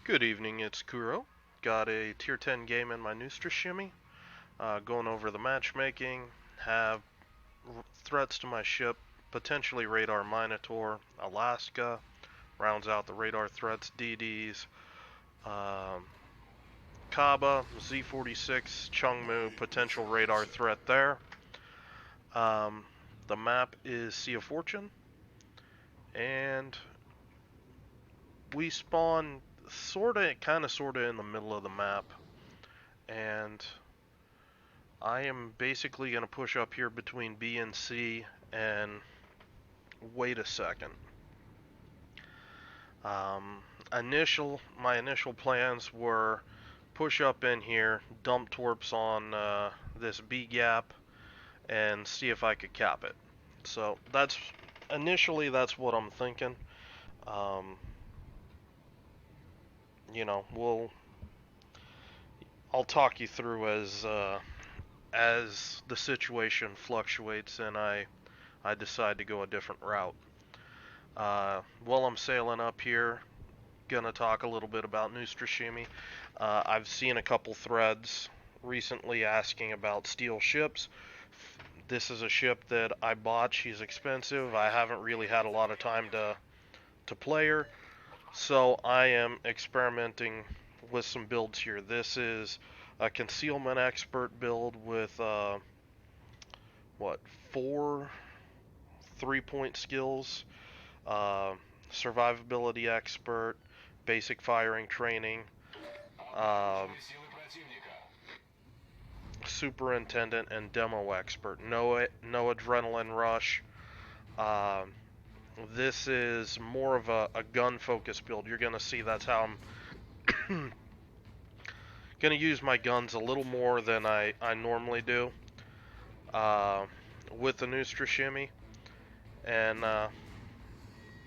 Good evening, it's Kuro. Got a tier 10 game in my Neustrashimy. Going over the matchmaking, have threats to my ship, potentially Radar Minotaur, Alaska, rounds out the radar threats, DDs, um, Kaba, Z46, Chungmu, potential radar threat there. Um, the map is Sea of Fortune, and we spawn kinda, sorta in the middle of the map, and I am basically going to push up here between B and C and wait a second. My initial plans were push up in here, dump torps on this B gap, and see if I could cap it. So that's what I'm thinking. Um, you know, I'll talk you through as the situation fluctuates and I decide to go a different route. While I'm sailing up here, gonna talk a little bit about Neustrashimy. I've seen a couple threads recently asking about steel ships. This is a ship that I bought. She's expensive. I haven't really had a lot of time to play her, so I am experimenting with some builds here. This is a concealment expert build with what, four 3-point skills, uh, survivability expert, basic firing training, um, superintendent, and demo expert. No adrenaline rush. Um, this is more of a gun focused build. You're going to see that's how I'm going to use my guns a little more than I normally do uh, with the Neustrashimy. And,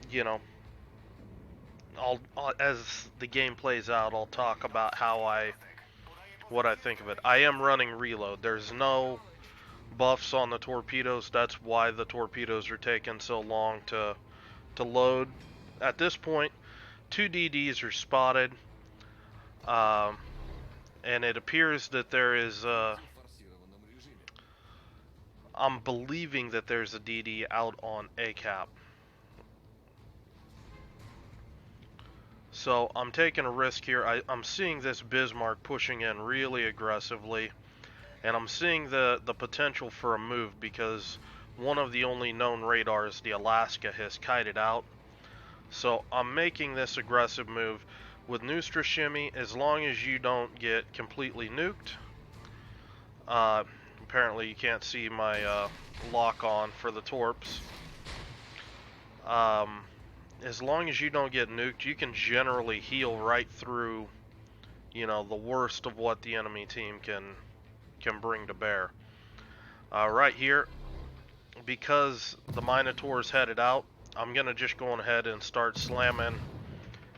you know, as the game plays out, I'll talk about what I think of it. I am running reload. There's no buffs on the torpedoes. That's why the torpedoes are taking so long to load. At this point, 2 DDs are spotted, um, and it appears that there is. I'm believing that there's a DD out on A cap. So I'm taking a risk here. I'm seeing this Bismarck pushing in really aggressively, and I'm seeing the potential for a move because one of the only known radars, the Alaska, has kited out. So I'm making this aggressive move with Neustrashimy. As long as you don't get completely nuked. Apparently you can't see my lock on for the torps. Um, as long as you don't get nuked, you can generally heal right through, the worst of what the enemy team can bring to bear. Right here, because the Minotaur's headed out, I'm gonna just go ahead and start slamming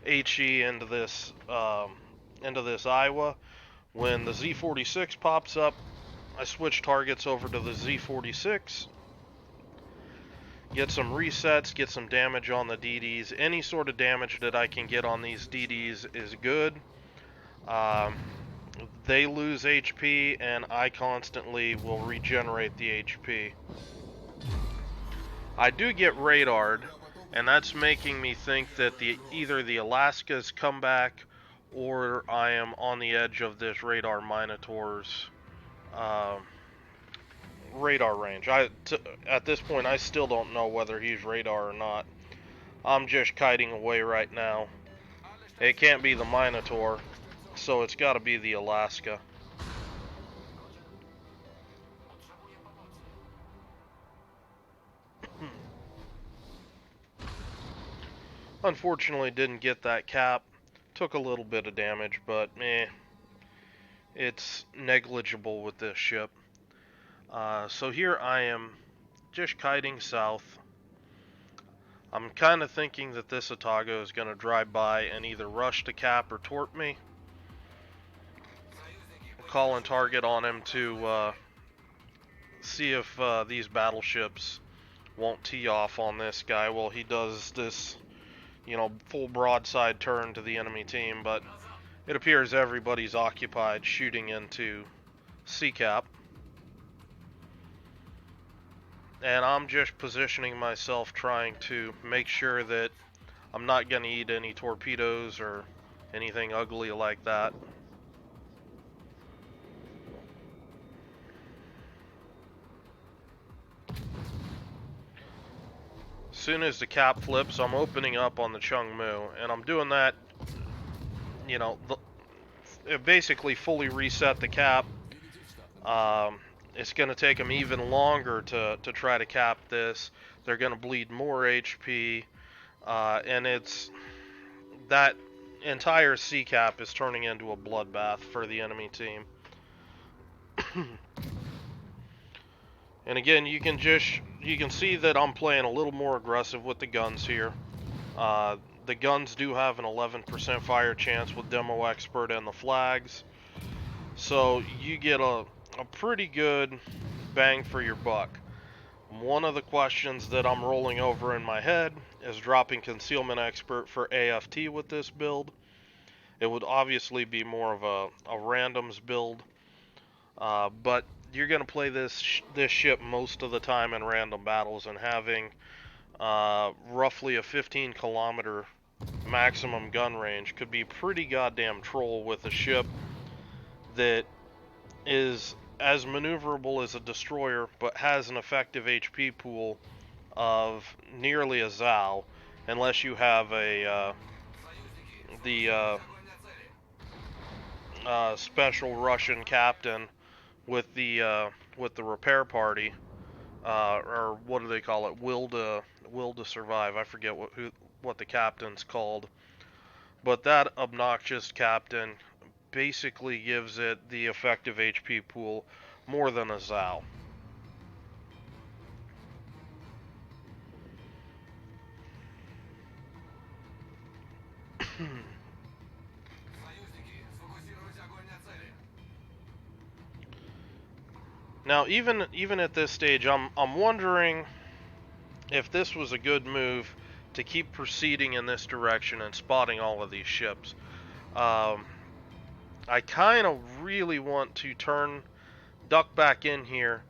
HE into this Iowa. When the Z46 pops up, I switch targets over to the Z46, get some resets, get some damage on the DDs. Any sort of damage that I can get on these DDs is good. They lose HP, and I constantly will regenerate the HP. I do get radared, and that's making me think that either the Alaska's come back or I am on the edge of this radar Minotaur's radar range. At this point, I still don't know whether he's radar or not. I'm just kiting away right now. It can't be the Minotaur, so it's got to be the Alaska. Unfortunately, didn't get that cap. Took a little bit of damage, but it's negligible with this ship. So here I am, just kiting south. I'm kind of thinking that this Otago is going to drive by and either rush to cap or torp me. Calling target on him to see if these battleships won't tee off on this guy while he does this you know, full broadside turn to the enemy team, but it appears everybody's occupied shooting into C-cap. And I'm just positioning myself, trying to make sure that I'm not going to eat any torpedoes or anything ugly like that. As soon as the cap flips, I'm opening up on the Chungmu, and I'm doing that, you know, it basically fully reset the cap. It's going to take them even longer to try to cap this. They're going to bleed more HP, and it's that entire C cap is turning into a bloodbath for the enemy team. And again, you can see that I'm playing a little more aggressive with the guns here. The guns do have an 11% fire chance with Demo Expert and the flags, so you get a pretty good bang for your buck. One of the questions that I'm rolling over in my head is dropping Concealment Expert for AFT with this build. It would obviously be more of a randoms build, but you're going to play this ship most of the time in random battles, and having roughly a 15-kilometer maximum gun range could be pretty goddamn troll with a ship that is as maneuverable as a destroyer, but has an effective HP pool of nearly a Zao, unless you have a special Russian captain with the repair party, or what do they call it? Will to survive. I forget what the captain's called, but that obnoxious captain basically gives it the effective HP pool more than a Zao. Now, even at this stage, I'm wondering if this was a good move to keep proceeding in this direction and spotting all of these ships. I kind of really want to duck back in here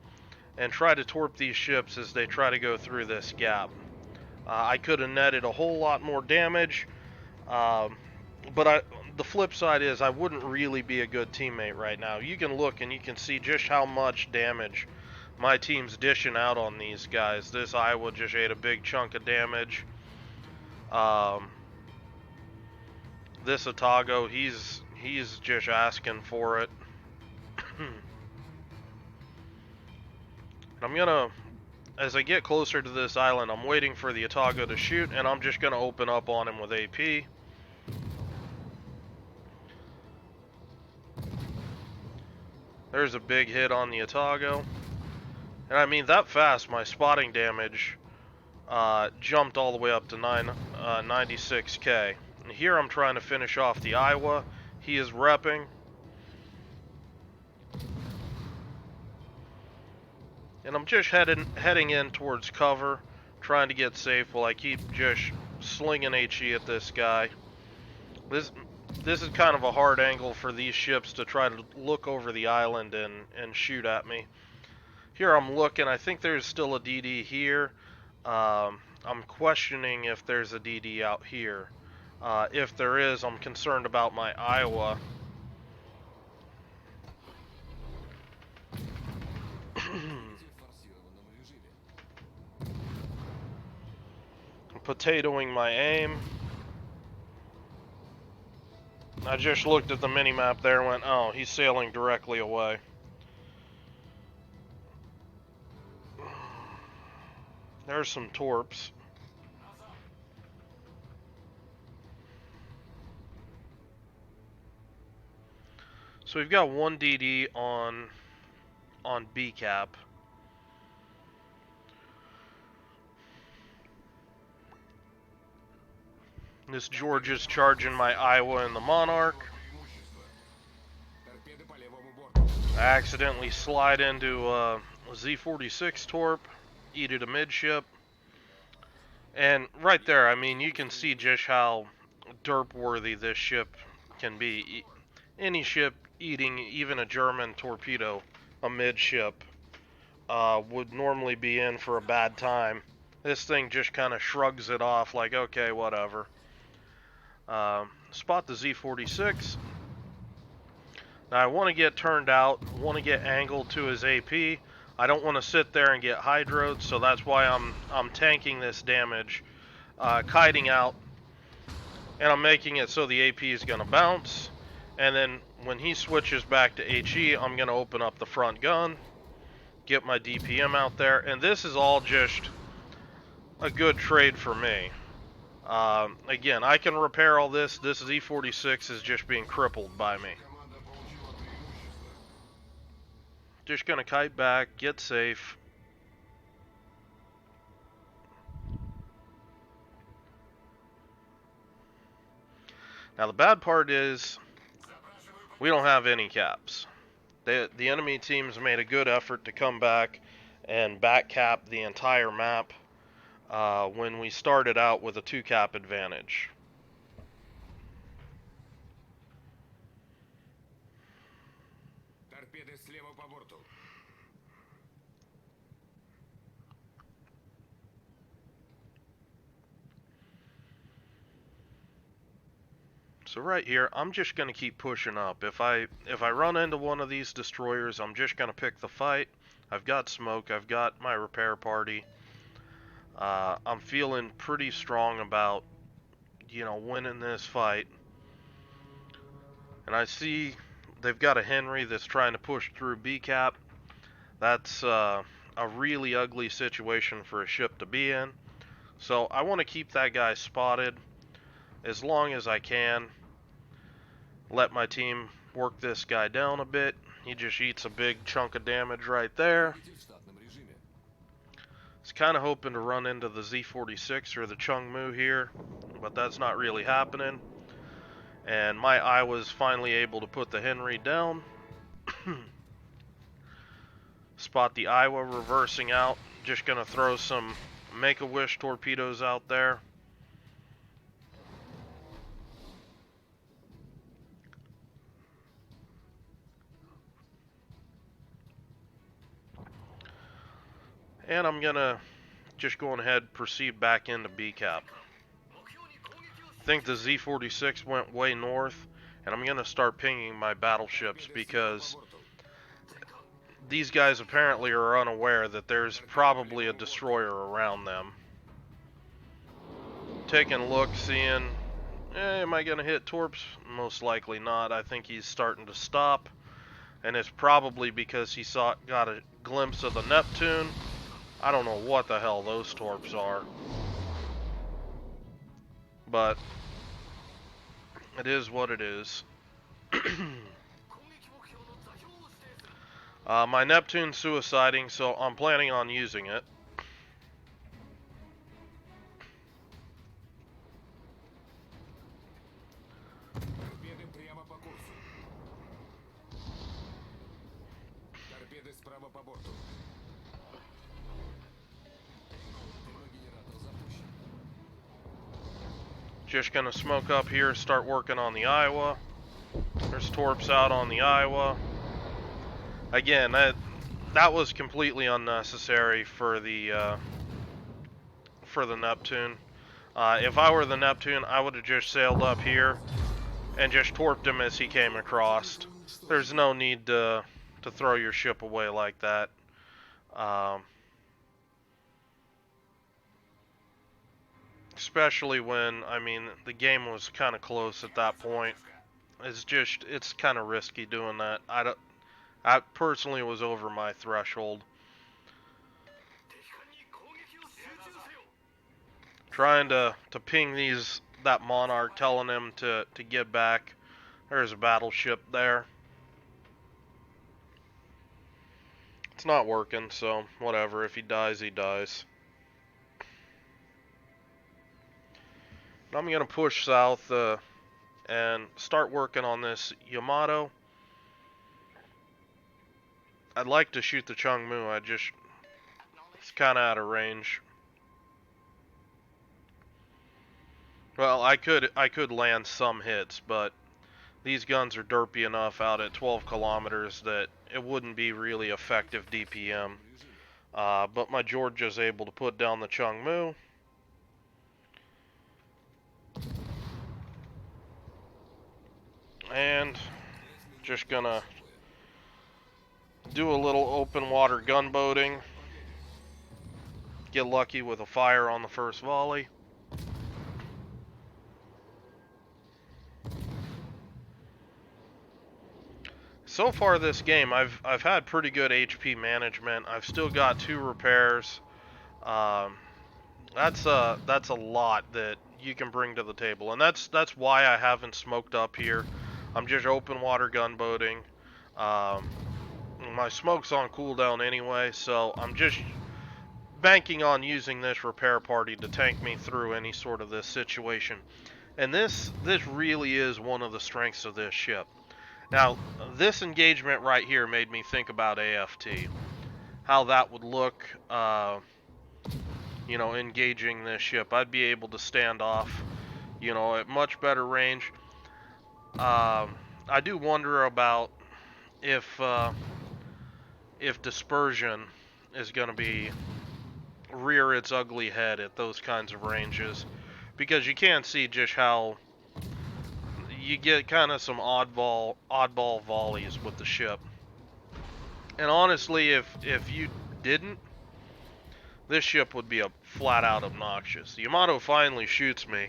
and try to torp these ships as they try to go through this gap. I could have netted a whole lot more damage, but the flip side is I wouldn't really be a good teammate right now. You can look and you can see just how much damage my team's dishing out on these guys. This Iowa just ate a big chunk of damage. This Otago, he's just asking for it. I'm gonna, as I get closer to this island, I'm waiting for the Otago to shoot, and I'm just gonna open up on him with AP. There's a big hit on the Otago. And I mean, that fast, my spotting damage jumped all the way up to 96k. And here I'm trying to finish off the Iowa. He is repping. And I'm just heading in towards cover, trying to get safe while I keep just slinging HE at this guy. This is kind of a hard angle for these ships to try to look over the island and shoot at me. Here I'm looking, I think there's still a DD here. I'm questioning if there's a DD out here. If there is, I'm concerned about my Iowa. I'm potatoing my aim. I just looked at the minimap there and went, oh, he's sailing directly away. There's some torps. So we've got one DD on B cap. This George is charging my Iowa and the Monarch. I accidentally slide into a Z46 torp, eat it amidship, And right there, I mean, you can see just how derp worthy this ship can be. Any ship eating even a German torpedo amidship would normally be in for a bad time. This thing just kind of shrugs it off like, okay, whatever. Spot the Z-46. Now I want to get turned out, want to get angled to his AP. I don't want to sit there and get hydroed, so that's why I'm tanking this damage, kiting out, and I'm making it so the AP is going to bounce. And then when he switches back to HE, I'm going to open up the front gun, get my DPM out there, and this is all just a good trade for me. Again, I can repair all this. This Z-46 is just being crippled by me. Just gonna kite back, get safe. Now the bad part is we don't have any caps. The enemy teams made a good effort to come back and back cap the entire map when we started out with a 2-cap advantage. So right here, I'm just gonna keep pushing up. If I run into one of these destroyers, I'm just gonna pick the fight. I've got smoke, I've got my repair party. I'm feeling pretty strong about, winning this fight. And I see they've got a Henry that's trying to push through B-cap. That's a really ugly situation for a ship to be in. So I want to keep that guy spotted as long as I can. Let my team work this guy down a bit. He just eats a big chunk of damage right there. It's kind of hoping to run into the Z-46 or the Chungmu here, but that's not really happening. And my Iowa's finally able to put the Henry down. Spot the Iowa reversing out. Just gonna throw some Make-A-Wish torpedoes out there. And I'm gonna just go ahead proceed back into B-cap. I think the Z-46 went way north, and I'm gonna start pinging my battleships because these guys apparently are unaware that there's probably a destroyer around them. Taking a look, seeing, am I gonna hit Torps? Most likely not. I think he's starting to stop, and it's probably because he got a glimpse of the Neptune. I don't know what the hell those Torps are, but it is what it is. My Neptune's suiciding, so I'm planning on using it. Just gonna smoke up here, start working on the Iowa. There's Torps out on the Iowa. Again, that was completely unnecessary for the Neptune. If I were the Neptune, I would have just sailed up here and just torped him as he came across. There's no need to throw your ship away like that. Especially when, I mean, the game was kind of close at that point. It's kind of risky doing that. I personally was over my threshold. Trying to ping that Monarch, telling him to get back. There's a battleship there. It's not working, so whatever. If he dies, he dies. I'm going to push south and start working on this Yamato. I'd like to shoot the Chungmu. It's kind of out of range. Well, I could land some hits, but these guns are derpy enough out at 12 kilometers that it wouldn't be really effective DPM. But my Georgia's able to put down the Chungmu. And just gonna do a little open water gunboating. Get lucky with a fire on the first volley. So far this game, I've had pretty good HP management. I've still got 2 repairs. Um, that's a lot that you can bring to the table, and that's why I haven't smoked up here. I'm just open water gunboating. Um, my smoke's on cooldown anyway, so I'm just banking on using this repair party to tank me through any sort of this situation. And this really is one of the strengths of this ship. Now, this engagement right here made me think about AFT, how that would look, engaging this ship. I'd be able to stand off, at much better range. I do wonder about if dispersion is going to be rear its ugly head at those kinds of ranges, because you can see just how you get kind of some oddball volleys with the ship. And honestly, if you didn't, this ship would be a flat out obnoxious. The Yamato finally shoots me.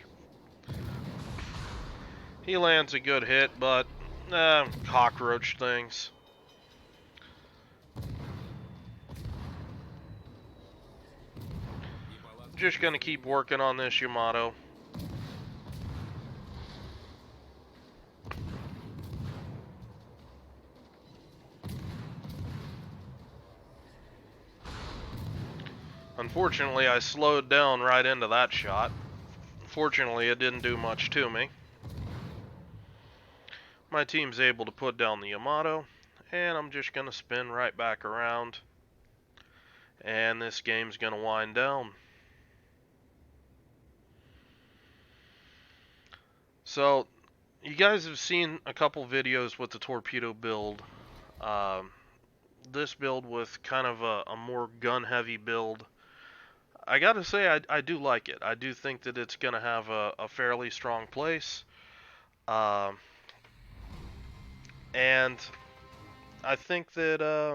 He lands a good hit, but cockroach things. Just gonna keep working on this Yamato. Unfortunately, I slowed down right into that shot. Fortunately, it didn't do much to me. My team's able to put down the Yamato, and I'm just gonna spin right back around, and this game's gonna wind down. So, you guys have seen a couple videos with the torpedo build. Um, this build with kind of a more gun-heavy build. I gotta say, I do like it. I do think that it's gonna have a fairly strong place. Um, and I think that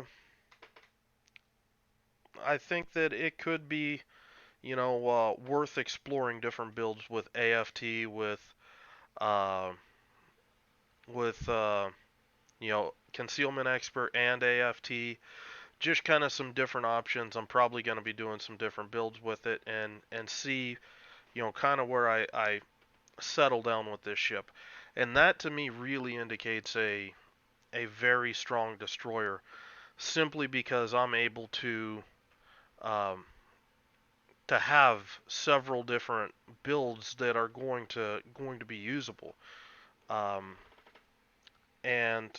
it could be, worth exploring different builds with AFT, uh, with concealment expert and AFT. Just kind of some different options. I'm probably going to be doing some different builds with it, and see, kind of where I settle down with this ship. And that to me really indicates a very strong destroyer, simply because I'm able um, to have several different builds that are going to be usable. Um, and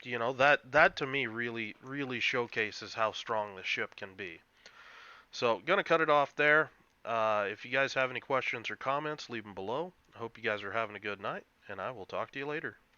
that to me really showcases how strong the ship can be. So gonna cut it off there. If you guys have any questions or comments, leave them below. I hope you guys are having a good night, and I will talk to you later.